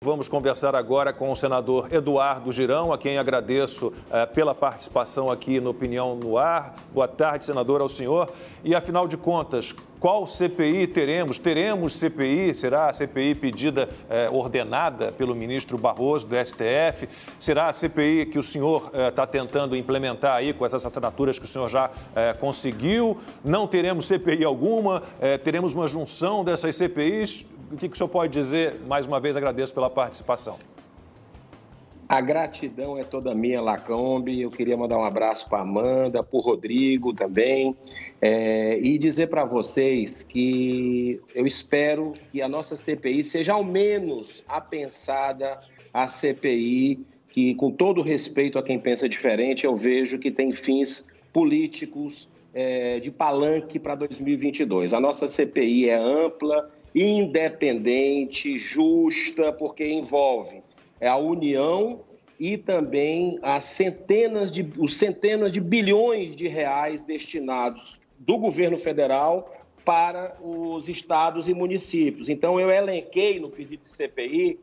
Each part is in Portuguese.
Vamos conversar agora com o senador Eduardo Girão, a quem agradeço pela participação aqui no Opinião no Ar. Boa tarde, senador, ao senhor. E, afinal de contas, qual CPI teremos? Teremos CPI? Será a CPI pedida, ordenada pelo ministro Barroso, do STF? Será a CPI que o senhor está tentando implementar aí com essas assinaturas que o senhor já conseguiu? Não teremos CPI alguma? Teremos uma junção dessas CPIs? O que o senhor pode dizer? Mais uma vez, agradeço pela participação. A gratidão é toda minha, Lacombe. Eu queria mandar um abraço para a Amanda, para o Rodrigo também, e dizer para vocês que eu espero que a nossa CPI seja ao menos apensada a CPI, que, com todo respeito a quem pensa diferente, eu vejo que tem fins políticos de palanque para 2022. A nossa CPI é ampla, independente, justa, porque envolve a União e também os centenas de bilhões de reais destinados do governo federal para os estados e municípios. Então, eu elenquei no pedido de CPI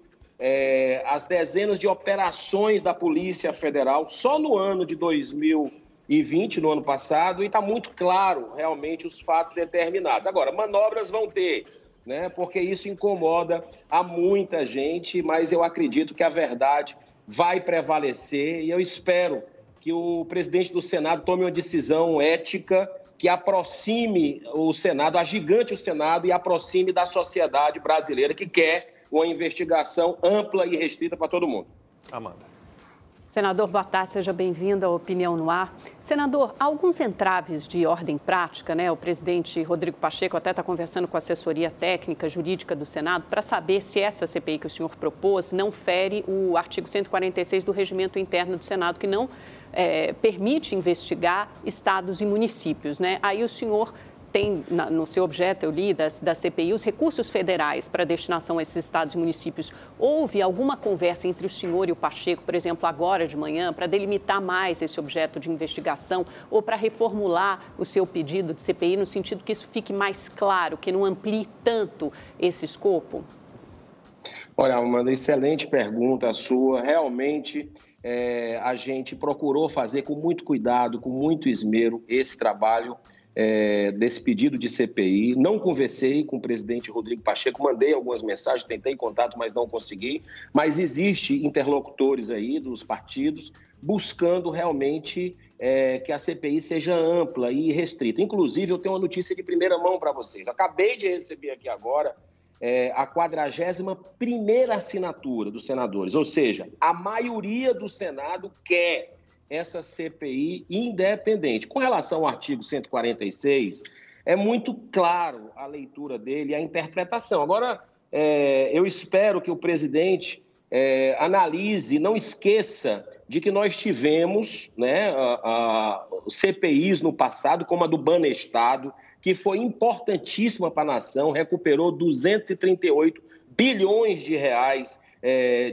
as dezenas de operações da Polícia Federal só no ano de 2020, no ano passado, e está muito claro realmente os fatos determinados. Agora, manobras vão ter, né? Porque isso incomoda a muita gente, mas eu acredito que a verdade vai prevalecer e eu espero que o presidente do Senado tome uma decisão ética que aproxime o Senado, agigante o Senado e aproxime da sociedade brasileira que quer uma investigação ampla e restrita para todo mundo. Amanda. Senador, boa tarde, seja bem-vindo à Opinião no Ar. Senador, há alguns entraves de ordem prática, né? O presidente Rodrigo Pacheco até está conversando com a assessoria técnica jurídica do Senado para saber se essa CPI que o senhor propôs não fere o artigo 146 do Regimento Interno do Senado, que não permite investigar estados e municípios, né? Aí o senhor tem no seu objeto, eu li, da CPI, os recursos federais para destinação a esses estados e municípios. Houve alguma conversa entre o senhor e o Pacheco, por exemplo, agora de manhã, para delimitar mais esse objeto de investigação ou para reformular o seu pedido de CPI no sentido que isso fique mais claro, que não amplie tanto esse escopo? Olha, Amanda, excelente pergunta a sua. Realmente, a gente procurou fazer com muito cuidado, com muito esmero, esse trabalho desse pedido de CPI. Não conversei com o presidente Rodrigo Pacheco, mandei algumas mensagens, tentei contato, mas não consegui. Mas existe interlocutores aí dos partidos buscando realmente que a CPI seja ampla e restrita. Inclusive, eu tenho uma notícia de primeira mão para vocês. Acabei de receber aqui agora a 41ª assinatura dos senadores, ou seja, a maioria do Senado quer essa CPI independente. Com relação ao artigo 146, é muito claro a leitura dele, a interpretação. Agora, eu espero que o presidente analise, não esqueça de que nós tivemos, né, CPIs no passado, como a do Banestado, que foi importantíssima para a nação, recuperou 238 bilhões de reais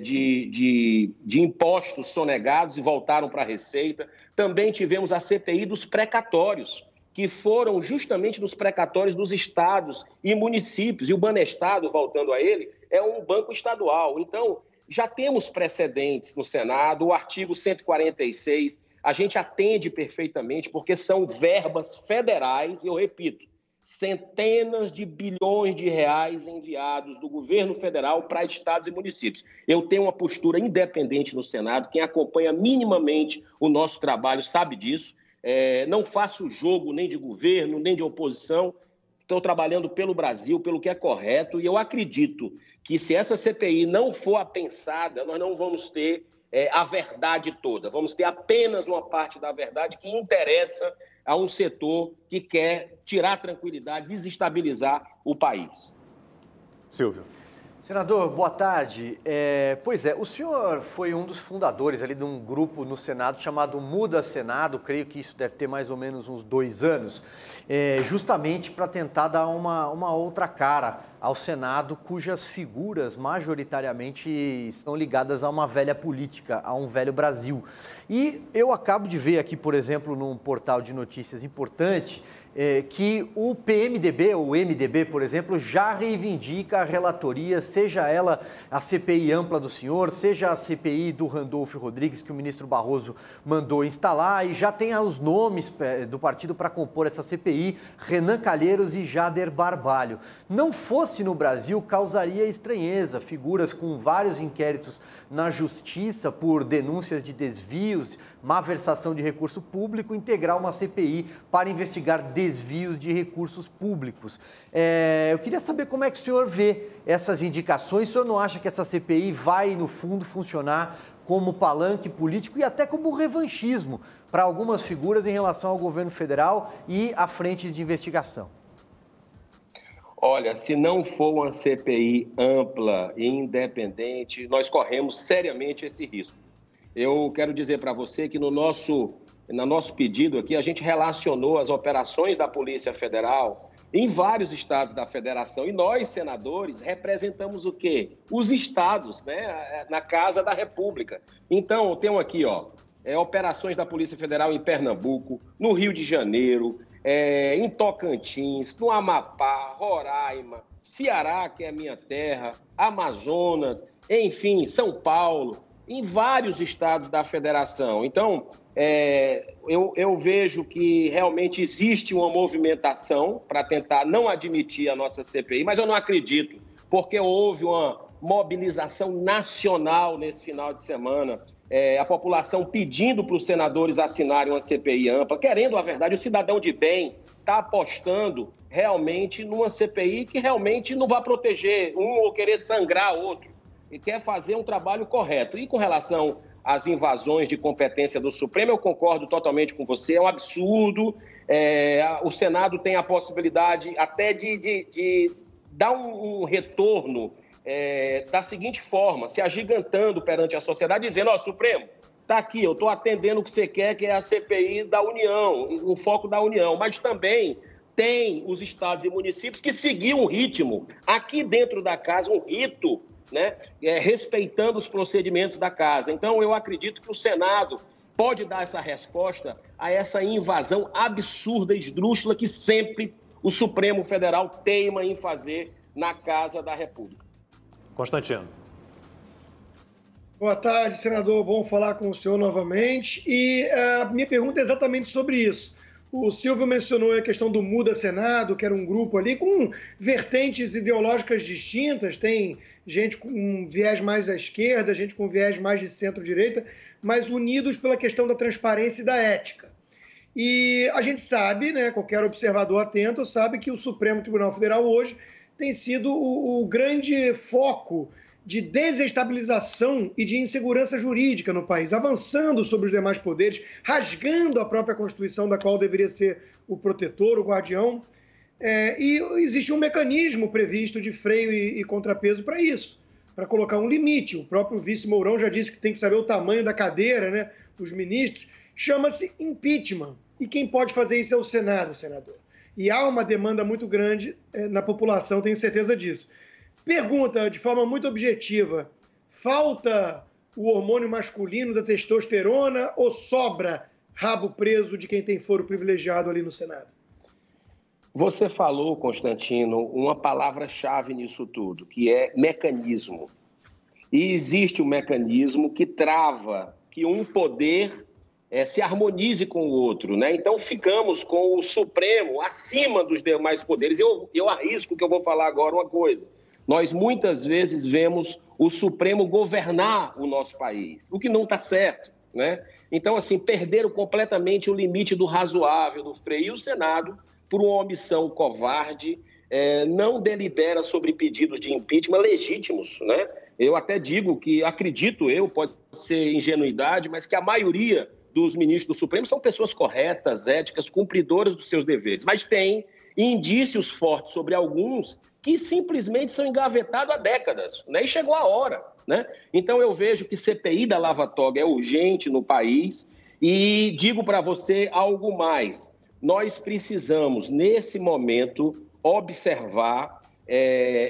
de impostos sonegados e voltaram para a Receita. Também tivemos a CPI dos precatórios, que foram justamente nos precatórios dos estados e municípios. E o Banestado, voltando a ele, é um banco estadual. Então, já temos precedentes no Senado. O artigo 146, a gente atende perfeitamente, porque são verbas federais, e eu repito, centenas de bilhões de reais enviados do governo federal para estados e municípios. Eu tenho uma postura independente no Senado, quem acompanha minimamente o nosso trabalho sabe disso. Não faço jogo nem de governo, nem de oposição. Estou trabalhando pelo Brasil, pelo que é correto, e eu acredito que se essa CPI não for apensada, nós não vamos ter a verdade toda. Vamos ter apenas uma parte da verdade que interessa a um setor que quer tirar a tranquilidade, desestabilizar o país. Silvio. Senador, boa tarde. Pois é, o senhor foi um dos fundadores ali de um grupo no Senado chamado Muda Senado, creio que isso deve ter mais ou menos uns 2 anos, justamente para tentar dar uma outra cara ao Senado, cujas figuras majoritariamente estão ligadas a uma velha política, a um velho Brasil. E eu acabo de ver aqui, por exemplo, num portal de notícias importante, que o PMDB, ou o MDB, por exemplo, já reivindica a relatoria, seja ela a CPI ampla do senhor, seja a CPI do Randolfo Rodrigues, que o ministro Barroso mandou instalar, e já tem os nomes do partido para compor essa CPI, Renan Calheiros e Jader Barbalho. Não fosse no Brasil, causaria estranheza, figuras com vários inquéritos na justiça por denúncias de desvios, malversação de recurso público, integrar uma CPI para investigar desvios de recursos públicos. Eu queria saber como é que o senhor vê essas indicações. O senhor não acha que essa CPI vai, no fundo, funcionar como palanque político e até como revanchismo para algumas figuras em relação ao governo federal e a frentes de investigação? Olha, se não for uma CPI ampla e independente, nós corremos seriamente esse risco. Eu quero dizer para você que no nosso pedido aqui, a gente relacionou as operações da Polícia Federal em vários estados da federação. E nós, senadores, representamos o quê? Os estados, né? Na Casa da República. Então, tem aqui, operações da Polícia Federal em Pernambuco, no Rio de Janeiro, em Tocantins, no Amapá, Roraima, Ceará, que é a minha terra, Amazonas, enfim, São Paulo, em vários estados da federação. Então, eu vejo que realmente existe uma movimentação para tentar não admitir a nossa CPI, mas eu não acredito, porque houve uma mobilização nacional nesse final de semana, a população pedindo para os senadores assinarem uma CPI ampla, querendo, a verdade, o cidadão de bem está apostando realmente numa CPI que realmente não vai proteger um ou querer sangrar outro, e quer fazer um trabalho correto. E com relação às invasões de competência do Supremo, eu concordo totalmente com você, é um absurdo. O Senado tem a possibilidade até de dar um retorno da seguinte forma, se agigantando perante a sociedade, dizendo, Supremo, está aqui, eu estou atendendo o que você quer, que é a CPI da União, o foco da União, mas também tem os estados e municípios que seguiam um ritmo, aqui dentro da casa, um rito, né, respeitando os procedimentos da casa. Então, eu acredito que o Senado pode dar essa resposta a essa invasão absurda e esdrúxula que sempre o Supremo Federal teima em fazer na Casa da República. Constantino. Boa tarde, senador. Bom falar com o senhor novamente. E a minha pergunta é exatamente sobre isso. O Silvio mencionou a questão do Muda Senado, que era um grupo ali com vertentes ideológicas distintas, tem gente com viés mais à esquerda, gente com viés mais de centro-direita, mas unidos pela questão da transparência e da ética. E a gente sabe, né, qualquer observador atento sabe que o Supremo Tribunal Federal hoje tem sido o grande foco de desestabilização e de insegurança jurídica no país, avançando sobre os demais poderes, rasgando a própria Constituição, da qual deveria ser o protetor, o guardião. E existe um mecanismo previsto de freio e contrapeso para isso, para colocar um limite. O próprio vice Mourão já disse que tem que saber o tamanho da cadeira, né, os ministros. Chama-se impeachment. E quem pode fazer isso é o Senado, senador. E há uma demanda muito grande na população, tenho certeza disso. Pergunta de forma muito objetiva, falta o hormônio masculino da testosterona ou sobra rabo preso de quem tem foro privilegiado ali no Senado? Você falou, Constantino, uma palavra-chave nisso tudo, que é mecanismo. E existe um mecanismo que trava que um poder se harmonize com o outro, né? Então ficamos com o Supremo acima dos demais poderes. Eu arrisco que eu vou falar agora uma coisa. Nós muitas vezes vemos o Supremo governar o nosso país, o que não está certo, né? Então, assim, perderam completamente o limite do razoável, do freio. E o Senado, por uma omissão covarde, não delibera sobre pedidos de impeachment legítimos, né? Eu até digo que, acredito eu, pode ser ingenuidade, mas que a maioria dos ministros do Supremo são pessoas corretas, éticas, cumpridoras dos seus deveres. Mas tem indícios fortes sobre alguns que simplesmente são engavetados há décadas, né? E chegou a hora, né? Então eu vejo que CPI da Lava Toga é urgente no país e digo para você algo mais. Nós precisamos, nesse momento, observar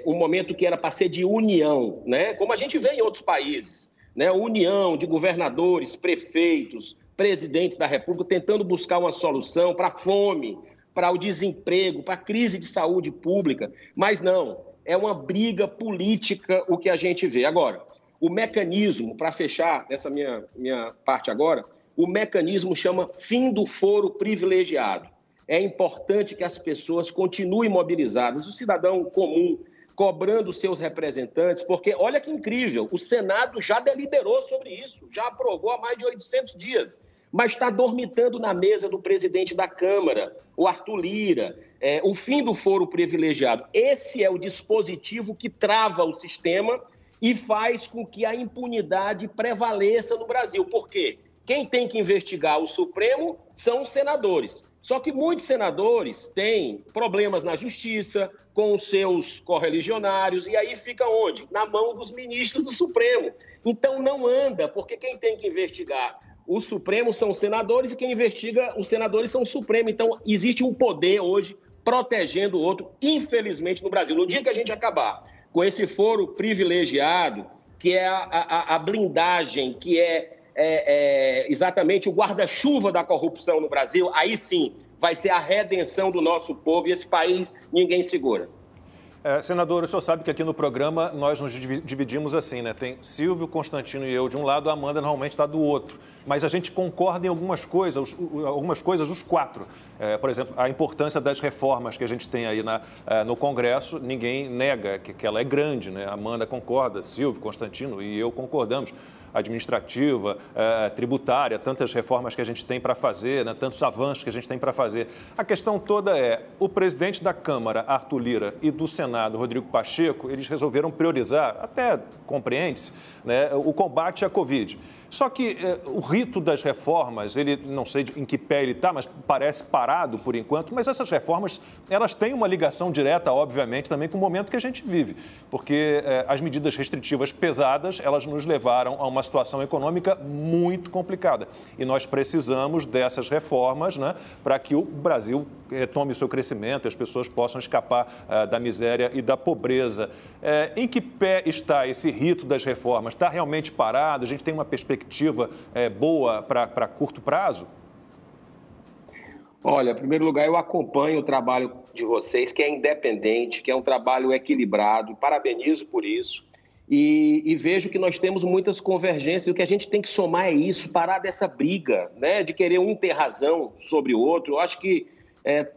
um momento que era para ser de união, né? Como a gente vê em outros países, né? União de governadores, prefeitos, presidentes da República tentando buscar uma solução para a fome, para o desemprego, para a crise de saúde pública, mas não, é uma briga política o que a gente vê. Agora, o mecanismo, para fechar essa minha parte agora, o mecanismo chama fim do foro privilegiado. É importante que as pessoas continuem mobilizadas, o cidadão comum cobrando seus representantes, porque olha que incrível, o Senado já deliberou sobre isso, já aprovou há mais de 800 dias, mas está dormitando na mesa do presidente da Câmara, o Arthur Lira, o fim do foro privilegiado. Esse é o dispositivo que trava o sistema e faz com que a impunidade prevaleça no Brasil. Por quê? Quem tem que investigar o Supremo são os senadores. Só que muitos senadores têm problemas na justiça, com os seus correligionários, e aí fica onde? Na mão dos ministros do Supremo. Então não anda, porque quem tem que investigar o Supremo são os senadores e quem investiga os senadores são o Supremo. Então existe um poder hoje protegendo o outro, infelizmente, no Brasil. No dia que a gente acabar com esse foro privilegiado, que é a blindagem, que é exatamente o guarda-chuva da corrupção no Brasil, aí sim vai ser a redenção do nosso povo e esse país ninguém segura. Senador, o senhor sabe que aqui no programa nós nos dividimos assim, né? Tem Silvio, Constantino e eu de um lado, a Amanda normalmente está do outro. Mas a gente concorda em algumas coisas os quatro. Por exemplo, a importância das reformas que a gente tem aí no Congresso, ninguém nega que ela é grande, né? A Amanda concorda, Silvio, Constantino e eu concordamos. Administrativa, tributária, tantas reformas que a gente tem para fazer, né? Tantos avanços que a gente tem para fazer. A questão toda é, o presidente da Câmara, Arthur Lira, e do Senado, Rodrigo Pacheco, eles resolveram priorizar, até compreende-se, né, o combate à Covid. Só que o rito das reformas, ele não sei em que pé ele está, mas parece parado por enquanto, mas essas reformas, elas têm uma ligação direta, obviamente, também com o momento que a gente vive, porque as medidas restritivas pesadas, elas nos levaram a uma situação econômica muito complicada. E nós precisamos dessas reformas, né, para que o Brasil tome o seu crescimento e as pessoas possam escapar da miséria e da pobreza. Em que pé está esse rito das reformas? Está realmente parado? A gente tem uma perspectiva boa para curto prazo? Olha, em primeiro lugar, eu acompanho o trabalho de vocês, que é independente, que é um trabalho equilibrado, parabenizo por isso, e vejo que nós temos muitas convergências, e o que a gente tem que somar é isso, parar dessa briga, né, de querer um ter razão sobre o outro. Eu acho que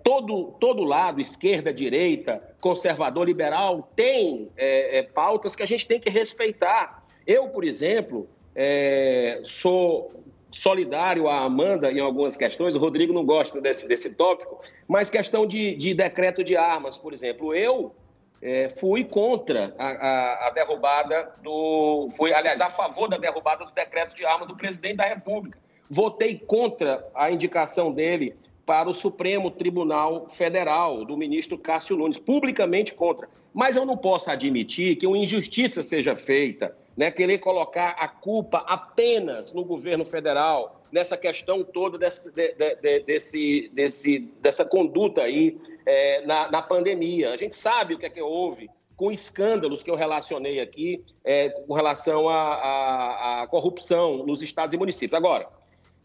todo lado, esquerda, direita, conservador, liberal, tem pautas que a gente tem que respeitar. Eu, por exemplo, sou solidário à Amanda em algumas questões, o Rodrigo não gosta desse tópico, mas questão de decreto de armas, por exemplo. Eu fui contra a derrubada aliás, a favor da derrubada do decreto de armas do presidente da República. Votei contra a indicação dele para o Supremo Tribunal Federal, do ministro Cássio Nunes, publicamente contra. Mas eu não posso admitir que uma injustiça seja feita, né, querer colocar a culpa apenas no governo federal, nessa questão toda dessa conduta aí na pandemia. A gente sabe o que houve com escândalos que eu relacionei aqui com relação à corrupção nos estados e municípios. Agora,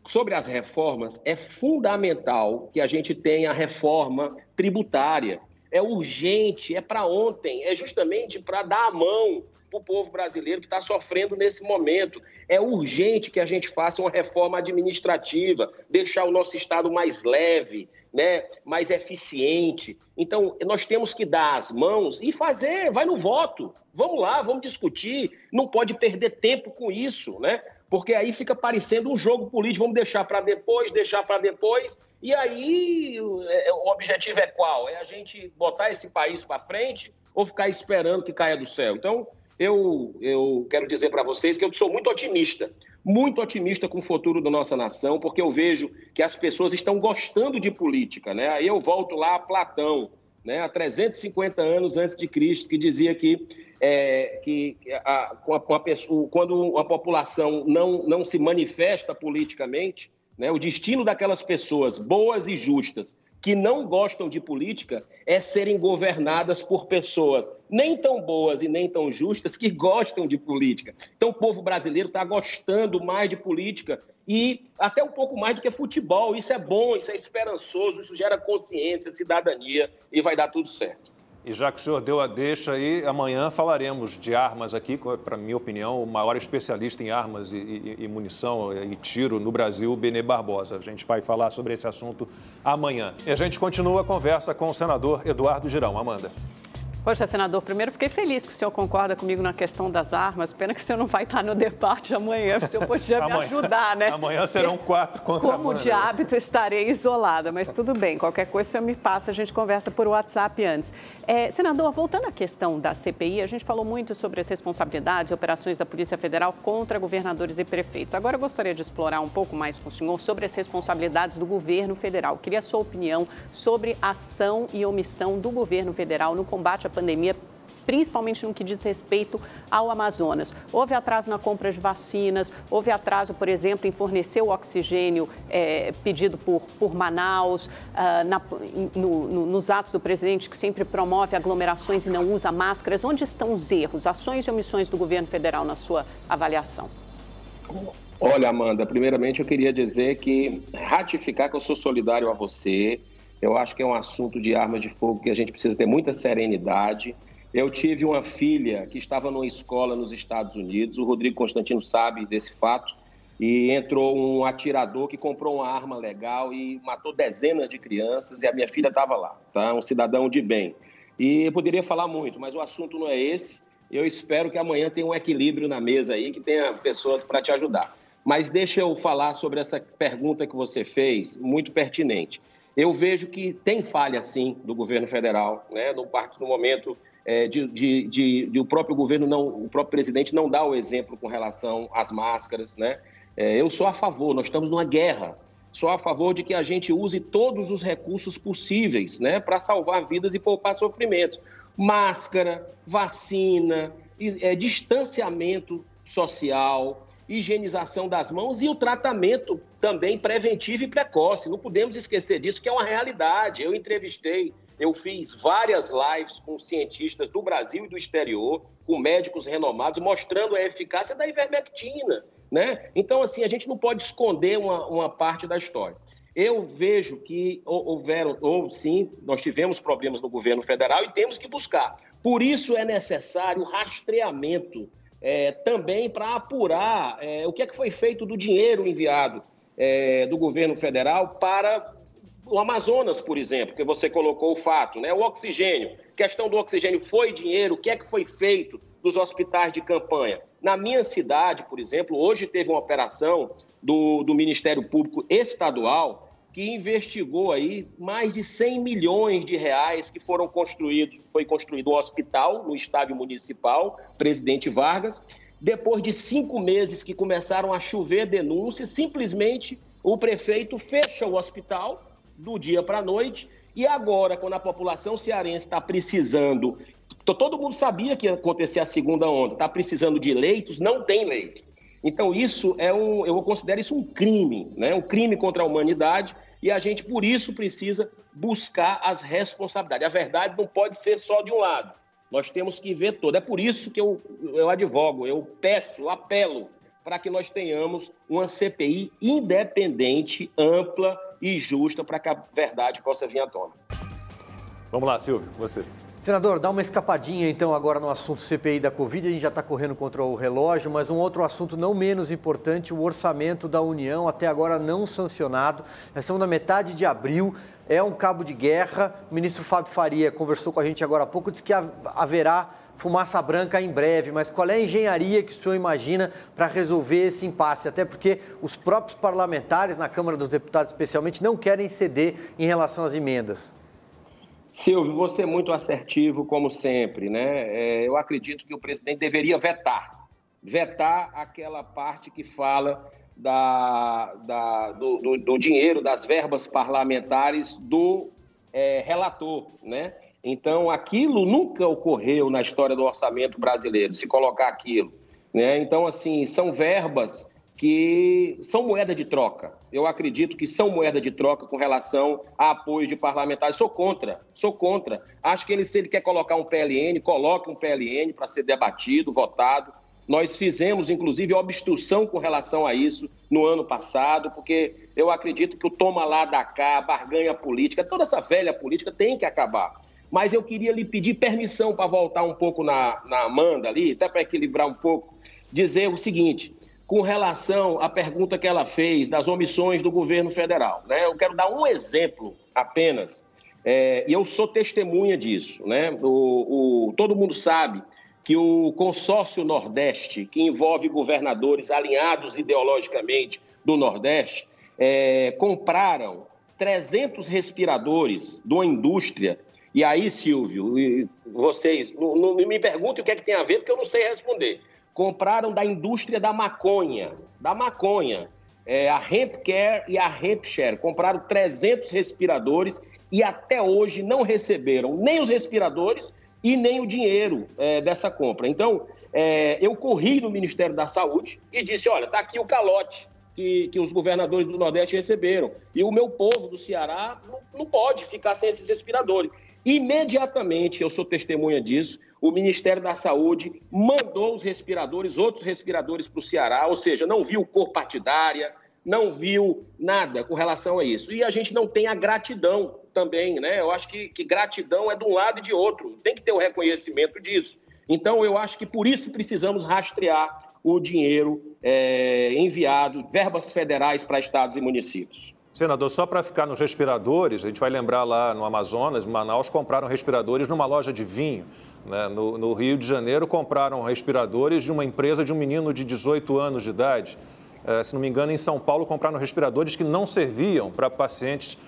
sobre as reformas, é fundamental que a gente tenha a reforma tributária. É urgente, é para ontem, é justamente para dar a mão para o povo brasileiro que está sofrendo nesse momento. É urgente que a gente faça uma reforma administrativa, deixar o nosso Estado mais leve, né, mais eficiente. Então, nós temos que dar as mãos e fazer, vai no voto. Vamos lá, vamos discutir. Não pode perder tempo com isso, né? Porque aí fica parecendo um jogo político, vamos deixar para depois, e aí o objetivo é qual? É a gente botar esse país para frente ou ficar esperando que caia do céu? Então, eu quero dizer para vocês que eu sou muito otimista com o futuro da nossa nação, porque eu vejo que as pessoas estão gostando de política, né? Aí eu volto lá a Platão, né, há 350 anos antes de Cristo, que dizia quando a população não se manifesta politicamente, né, o destino daquelas pessoas boas e justas que não gostam de política é serem governadas por pessoas nem tão boas e nem tão justas que gostam de política. Então, o povo brasileiro está gostando mais de política e até um pouco mais do que futebol. Isso é bom, isso é esperançoso, isso gera consciência, cidadania e vai dar tudo certo. E já que o senhor deu a deixa aí, amanhã falaremos de armas aqui, para minha opinião, o maior especialista em armas e munição e tiro no Brasil, Benê Barbosa. A gente vai falar sobre esse assunto amanhã. E a gente continua a conversa com o senador Eduardo Girão. Amanda. Poxa, senador, primeiro fiquei feliz que o senhor concorda comigo na questão das armas. Pena que o senhor não vai estar no debate amanhã, o senhor podia me ajudar, né? Amanhã serão 4 contra a Amanda. Como de hábito, estarei isolada, mas tudo bem. Qualquer coisa, o senhor me passa, a gente conversa por WhatsApp antes. Senador, voltando à questão da CPI, a gente falou muito sobre as responsabilidades e operações da Polícia Federal contra governadores e prefeitos. Agora, eu gostaria de explorar um pouco mais com o senhor sobre as responsabilidades do governo federal. Queria a sua opinião sobre a ação e omissão do governo federal no combate à pandemia, principalmente no que diz respeito ao Amazonas. Houve atraso na compra de vacinas, houve atraso, por exemplo, em fornecer o oxigênio pedido por Manaus, nos atos do presidente, que sempre promove aglomerações e não usa máscaras. Onde estão os erros, ações e omissões do governo federal na sua avaliação? Olha, Amanda, primeiramente eu queria dizer que ratificar que eu sou solidário a você. Eu acho que é um assunto de armas de fogo que a gente precisa ter muita serenidade. Eu tive uma filha que estava numa escola nos Estados Unidos, o Rodrigo Constantino sabe desse fato, e entrou um atirador que comprou uma arma legal e matou dezenas de crianças, e a minha filha estava lá, tá? Um cidadão de bem. E eu poderia falar muito, mas o assunto não é esse. Eu espero que amanhã tenha um equilíbrio na mesa aí, que tenha pessoas para te ajudar. Mas deixa eu falar sobre essa pergunta que você fez, muito pertinente. Eu vejo que tem falha, sim, do governo federal, né? No momento de o próprio governo, o próprio presidente não dá o exemplo com relação às máscaras, né? Eu sou a favor, nós estamos numa guerra, sou a favor de que a gente use todos os recursos possíveis, né, para salvar vidas e poupar sofrimentos. Máscara, vacina, distanciamento social, higienização das mãos e o tratamento também preventivo e precoce. Não podemos esquecer disso, que é uma realidade. Eu fiz várias lives com cientistas do Brasil e do exterior, com médicos renomados, mostrando a eficácia da ivermectina, né? Então, assim, a gente não pode esconder uma parte da história. Eu vejo que sim, nós tivemos problemas no governo federal e temos que buscar. Por isso é necessário rastreamento também para apurar o que foi feito do dinheiro enviado do governo federal para o Amazonas, por exemplo, que você colocou o fato, né? O oxigênio, questão do oxigênio, foi dinheiro, o que é que foi feito dos hospitais de campanha? Na minha cidade, por exemplo, hoje teve uma operação do Ministério Público Estadual que investigou aí mais de 100 milhões de reais que foram construídos. Foi construído um hospital no estádio municipal, Presidente Vargas. Depois de 5 meses que começaram a chover denúncias, simplesmente o prefeito fecha o hospital do dia para a noite. E agora, quando a população cearense está precisando, todo mundo sabia que ia acontecer a segunda onda, está precisando de leitos, não tem leito. Então, isso eu considero isso um crime, né? Um crime contra a humanidade, e a gente, por isso, precisa buscar as responsabilidades. A verdade não pode ser só de um lado, nós temos que ver todo. É por isso que eu advogo, eu peço, eu apelo para que nós tenhamos uma CPI independente, ampla e justa, para que a verdade possa vir à tona. Vamos lá, Silvio, você. Senador, dá uma escapadinha então agora no assunto CPI da Covid, a gente já está correndo contra o relógio, mas um outro assunto não menos importante, o orçamento da União, até agora não sancionado. Nós estamos na metade de abril, é um cabo de guerra. O ministro Fábio Faria conversou com a gente agora há pouco, disse que haverá fumaça branca em breve, mas qual é a engenharia que o senhor imagina para resolver esse impasse? Até porque os próprios parlamentares, na Câmara dos Deputados especialmente, não querem ceder em relação às emendas. Silvio, você é muito assertivo, como sempre, né? Eu acredito que o presidente deveria vetar aquela parte que fala do dinheiro, das verbas parlamentares do relator, né? Então, aquilo nunca ocorreu na história do orçamento brasileiro, se colocar aquilo, né? Então, assim, são verbas que são moeda de troca. Eu acredito que são moeda de troca com relação a apoio de parlamentares. Sou contra. Acho que se ele quer colocar um PLN, coloque um PLN para ser debatido, votado. Nós fizemos, inclusive, obstrução com relação a isso no ano passado, porque eu acredito que o toma lá, dá cá, barganha política, toda essa velha política tem que acabar. Mas eu queria lhe pedir permissão para voltar um pouco na Amanda ali, até para equilibrar um pouco, dizer o seguinte, com relação à pergunta que ela fez das omissões do governo federal, né? Eu quero dar um exemplo apenas, e eu sou testemunha disso, né? Todo mundo sabe que o consórcio Nordeste, que envolve governadores alinhados ideologicamente do Nordeste, compraram 300 respiradores de uma indústria. E aí, Silvio, vocês não me perguntem o que é que tem a ver, porque eu não sei responder. Compraram da indústria da maconha, a Hempcare e a Hempshare. Compraram 300 respiradores e até hoje não receberam nem os respiradores e nem o dinheiro dessa compra. Então, eu corri no Ministério da Saúde e disse, olha, está aqui o calote que os governadores do Nordeste receberam. E o meu povo do Ceará não pode ficar sem esses respiradores. Imediatamente, eu sou testemunha disso, o Ministério da Saúde mandou os respiradores, outros respiradores para o Ceará, ou seja, não viu cor partidária, não viu nada com relação a isso. E a gente não tem a gratidão também, né? Eu acho que gratidão é de um lado e de outro, tem que ter o reconhecimento disso. Então, eu acho que por isso precisamos rastrear o dinheiro enviado, verbas federais para estados e municípios. Senador, só para ficar nos respiradores, a gente vai lembrar lá no Amazonas, em Manaus, compraram respiradores numa loja de vinho. Né? No Rio de Janeiro, compraram respiradores de uma empresa de um menino de 18 anos de idade. Se não me engano, em São Paulo, compraram respiradores que não serviam para pacientes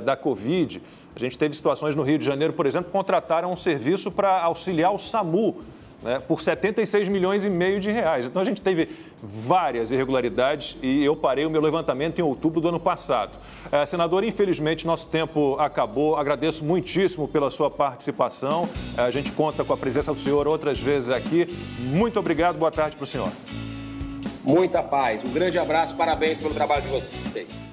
da Covid. A gente teve situações no Rio de Janeiro, por exemplo, contrataram um serviço para auxiliar o SAMU, né, por 76 milhões e meio de reais. Então, a gente teve várias irregularidades e eu parei o meu levantamento em outubro do ano passado. Senador, infelizmente, nosso tempo acabou. Agradeço muitíssimo pela sua participação. A gente conta com a presença do senhor outras vezes aqui. Muito obrigado. Boa tarde para o senhor. Muita paz. Um grande abraço. Parabéns pelo trabalho de vocês.